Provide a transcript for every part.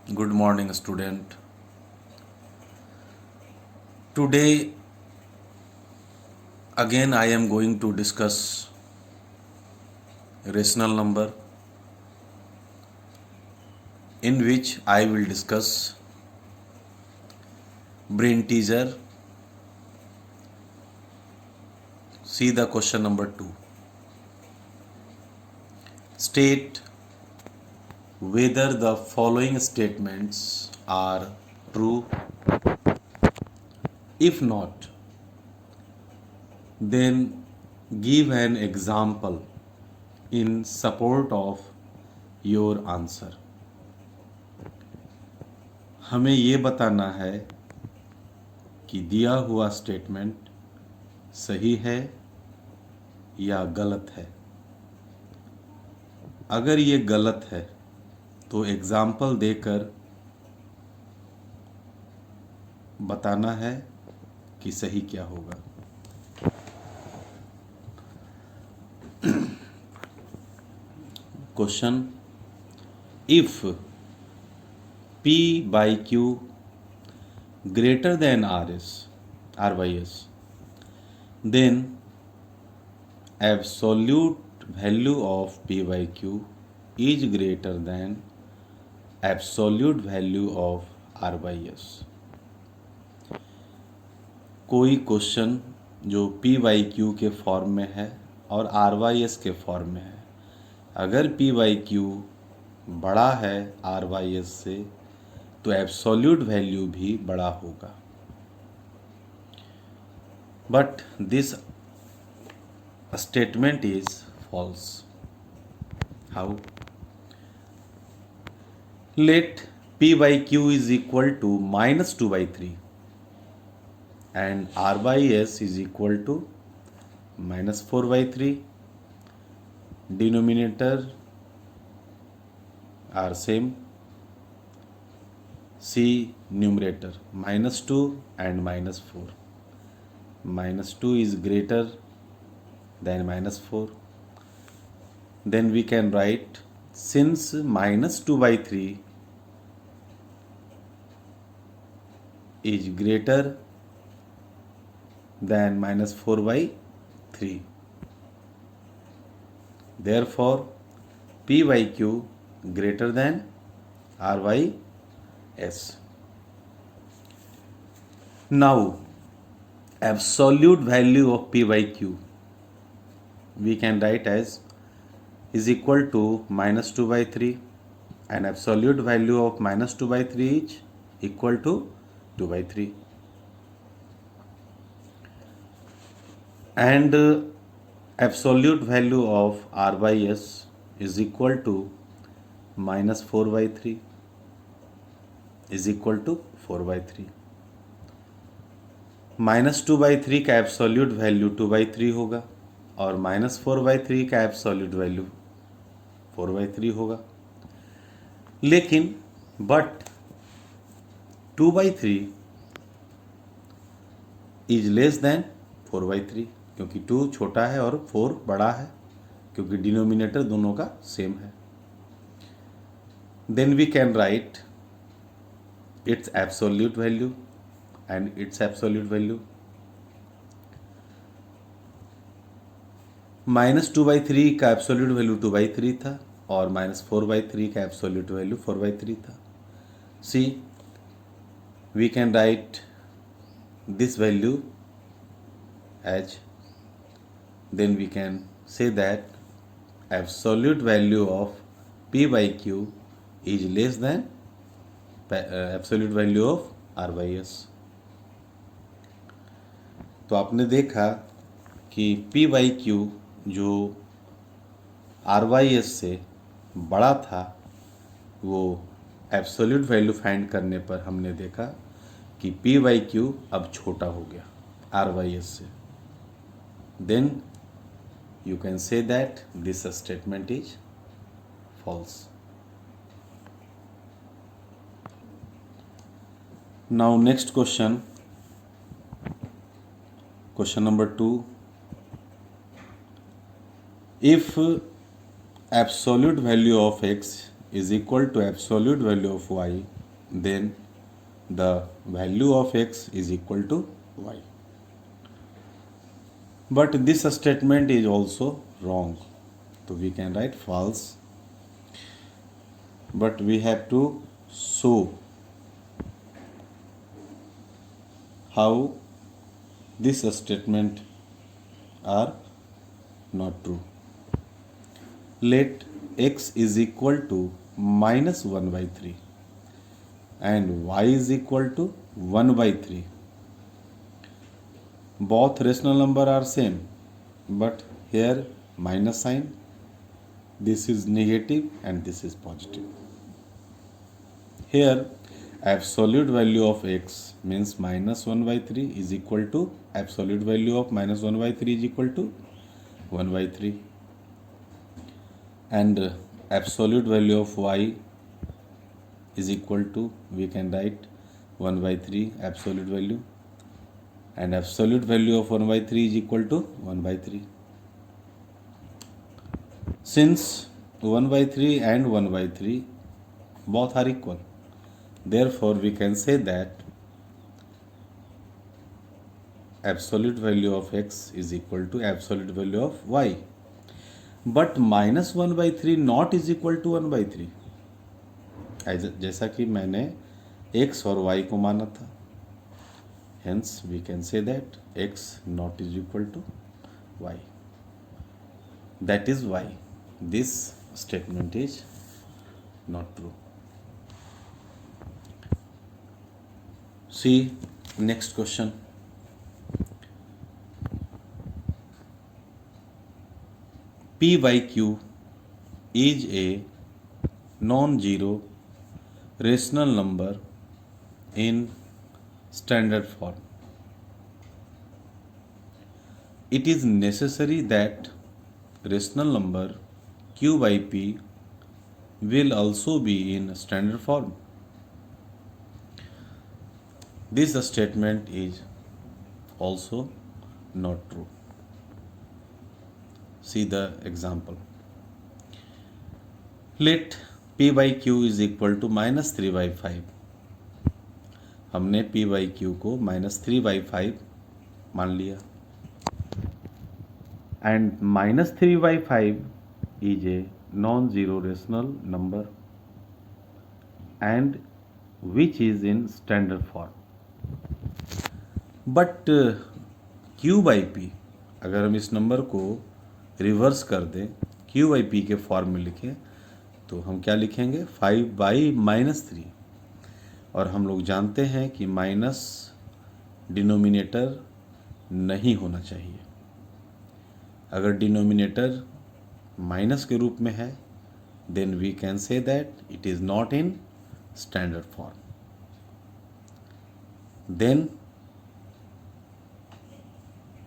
Good morning, student. Today, again, I am going to discuss rational number, in which I will discuss brain teaser. See the question number 2. State whether the following statements are true. If not, then give an example in support of your answer. हमें ये बताना है कि दिया हुआ statement सही है या गलत है। अगर ये गलत है तो एग्जाम्पल देकर बताना है कि सही क्या होगा। Question, if P by Q greater than RYS, then absolute value of P by Q is greater than absolute value of RYS। कोई क्वेश्चन जो P by Q के फॉर्म में है और RYS के फॉर्म में है, अगर P by Q बड़ा है RYS से तो एब्सोल्यूट वैल्यू भी बड़ा होगा। But this statement is false. How? Let P by Q is equal to -2/3 and R/S is equal to -4/3. Denominator are same. See numerator, -2 and -4. -2 is greater than -4. Then we can write, since -2/3 is greater than -4/3, therefore P by Q greater than RYS. Now absolute value of P by Q we can write as is equal to -2/3, and absolute value of -2/3 is equal to 2/3, and absolute value of RYS is equal to -4/3 is equal to 4/3। -2/3 का absolute value 2/3 होगा और -4/3 का absolute value 4/3 होगा। लेकिन but 2/3 is less than 4/3, क्योंकि 2 छोटा है और 4 बड़ा है, क्योंकि डिनोमिनेटर दोनों का सेम है। Then we can write its absolute value and its absolute value. -2/3 का एब्सोल्यूट वैल्यू 2/3 था और -4/3 का एब्सोल्यूट वैल्यू 4/3 था। See we can write this value as, then we can say that absolute value of P by Q is less than absolute value of RYS। तो आपने देखा कि P by Q जो RYS से बड़ा था, वो एब्सोल्यूट वैल्यू फाइंड करने पर हमने देखा कि P by Q अब छोटा हो गया RYS से। Then you can say that this statement is false. Now next question, question number 2. If absolute value of x is equal to absolute value of y, then the value of x is equal to y. But this statement is also wrong, so we can write false. But we have to show how this statement are not true. Let x is equal to minus 1 by 3 and y is equal to 1 by 3. Both rational number are same, but here minus sign, this is negative and this is positive. Here absolute value of x means minus 1 by 3 is equal to absolute value of minus 1 by 3 is equal to 1 by 3, and absolute value of y is equal to, we can write 1 by 3 absolute value, and absolute value of 1 by 3 is equal to 1 by 3. Since 1 by 3 and 1 by 3 both are equal, therefore we can say that absolute value of x is equal to absolute value of y. But minus 1 by 3 not is equal to 1 by 3, जैसा कि मैंने x और y को माना था. Hence we can say that x not is equal to y. That is why this statement is not true. See next question. P by Q is a non-zero rational number in standard form. It is necessary that rational number Q by P will also be in standard form. This statement is also not true. See the example. Let P by Q is equal to minus 3 by 5. हमने P by Q को minus 3 by 5 मान लिया, and minus 3 by 5 is a non-zero rational number and which is in standard form. But Q by P, अगर हम इस number को reverse कर दें, Q by P के फॉर्म में लिखें, तो हम क्या लिखेंगे 5 बाई माइनस 3. और हम लोग जानते हैं कि माइनस डिनोमिनेटर नहीं होना चाहिए. अगर डिनोमिनेटर माइनस के रूप में है, then we can say that it is not in standard form. Then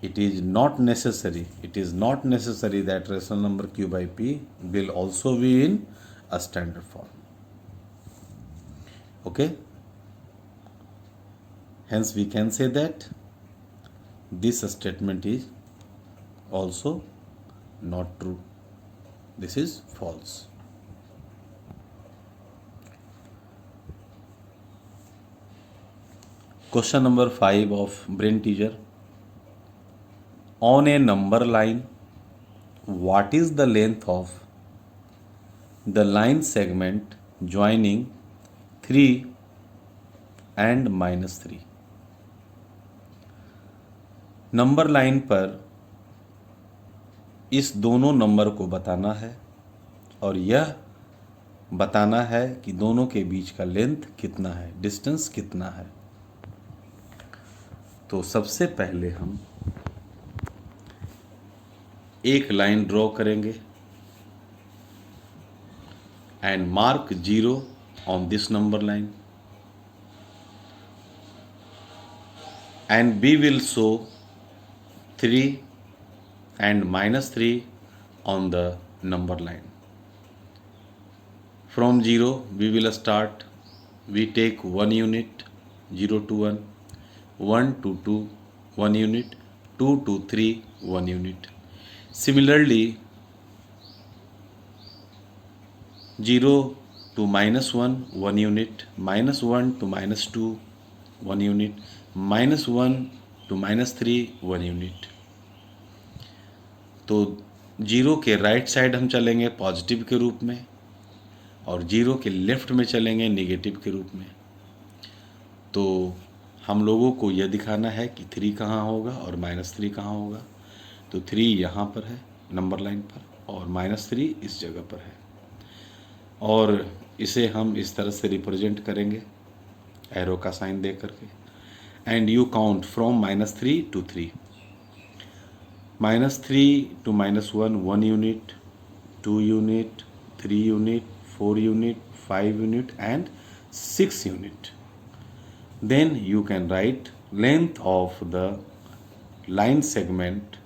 it is not necessary that rational number Q by P will also be in a standard form. Okay, hence we can say that this statement is also not true. This is false. Question number 5 of brain teaser. On a number line, what is the length of the line segment joining 3 and minus 3? Number line पर इस दोनों number को बताना है और यह बताना है कि दोनों के बीच का लेंथ कितना है, डिस्टेंस कितना है. तो सबसे पहले हम एक लाइन ड्रॉ करेंगे and mark 0 on this number line, and we will show 3 and minus 3 on the number line. From 0 we will start. We take 1 unit, 0 to 1, 1 to 2, 1 unit, 2 to 3, 1 unit. Similarly, 0 to -1 1 unit, -1 to -2 1 unit, -1 to -3 1 unit. तो zero के right side हम चलेंगे positive के रूप में और zero के left में चलेंगे नेगेटिव के रूप में। तो हम लोगों को यह दिखाना है कि 3 कहाँ होगा और -3 कहाँ होगा। तो 3 यहाँ पर है नंबर लाइन पर और -3 इस जगह पर है, और इसे हम इस तरह से रिप्रेजेंट करेंगे एरो का साइन दे करके। And you count from -3 to 3, -3 to -1 1 unit, 2 unit, 3 unit, 4 unit, 5 unit and 6 unit. Then you can write length of the line segment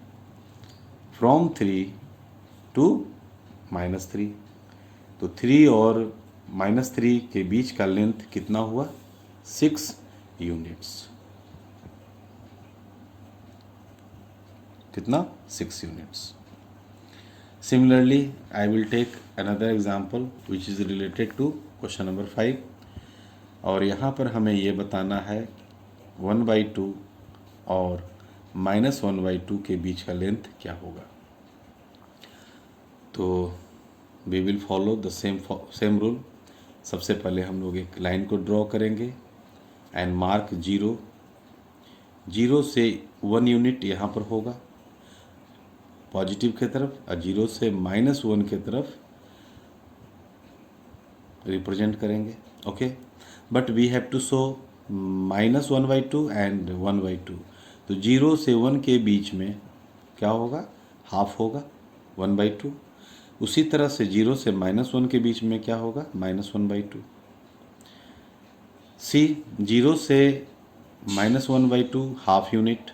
from 3 to -3। तो 3 और -3 के बीच का लेंथ कितना हुआ? 6 यूनिट्स। कितना? 6 units. Similarly, I will take another example which is related to question number 5, और यहाँ पर हमें ये बताना है 1/2 और -1/2 के बीच का लेंथ क्या होगा। तो we will follow the same rule। सबसे पहले हम लोग एक लाइन को ड्रॉ करेंगे एंड मार्क 0। 0 से 1 यूनिट यहाँ पर होगा पॉजिटिव की तरफ और 0 से -1 की तरफ रिप्रेजेंट करेंगे। Okay, but we have to show -1/2 and 1/2। तो 0 से 1 के बीच में क्या होगा? हाफ होगा 1/2। उसी तरह से 0 से -1 के बीच में क्या होगा? -1/2। सी 0 से -1/2 हाफ यूनिट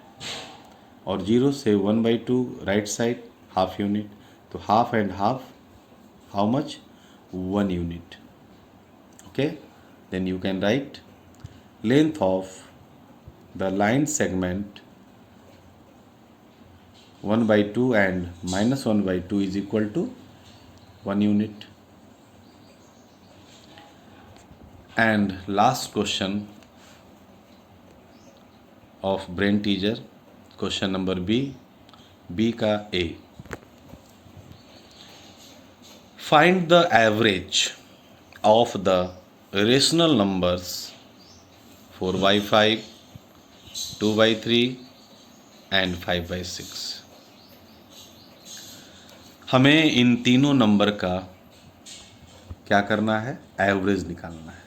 और 0 से 1/2 राइट साइड हाफ यूनिट। तो half and half, how much? 1 unit. Okay, then you can write length of the line segment 1/2 and -1/2 is equal to 1 unit. And last question of brain teaser, question number B का A. Find the average of the rational numbers 4/5, 2/3 and 5/6। हमें इन तीनों number का क्या करना है? Average निकालना है।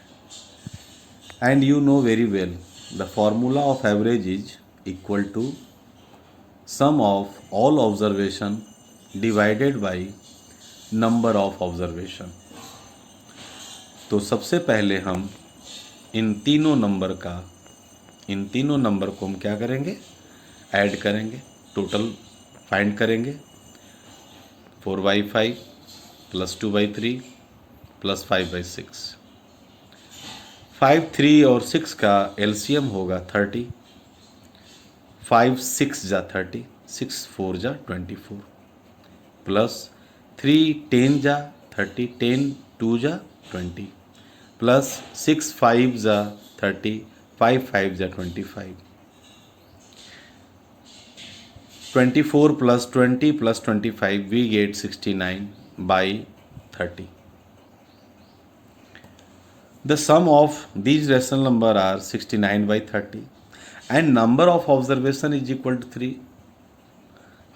And you know very well the formula of average is equal to sum of all observation divided by number of observation। तो सबसे पहले हम इन तीनों नंबर को हम क्या करेंगे? ऐड करेंगे, टोटल फाइंड करेंगे। 4/5 + 2/3 + 5/6। 5, 3 और 6 का एलसीएम होगा 30। 5 6 जा 30, 6 4 जा 24 प्लस 3 10 जा 30, 10 2 जा 20 प्लस 6 5 जा 30, 5 5 जा 25। 24 + 20 + 25 we get 69/30। The sum of these rational number are 69/30 and number of observation is equal to 3.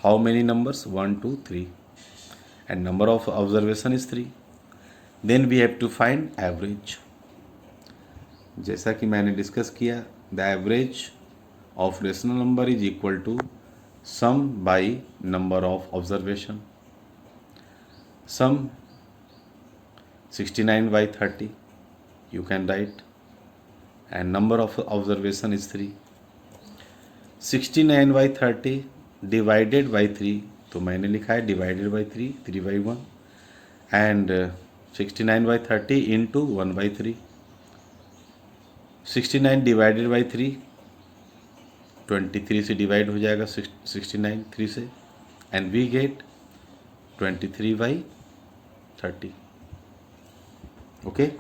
How many numbers? 1 2 3 and number of observation is 3. Then we have to find average। जैसा कि मैंने discuss किया, the average of rational number is equal to sum by number of observation। Sum 69/30 you can write and number of observation is 3। 69/30 divided by 3, तो मैंने लिखा है divided by 3, 3/1 and 69/30 into 1/3। 69 divided by 3 23 से divide हो जाएगा 69 3 से and we get 23/30। Okay,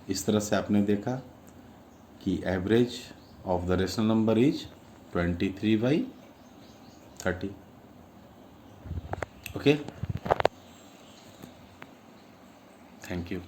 इस तरह से आपने देखा कि average of the rational number is 23/30. Okay, thank you.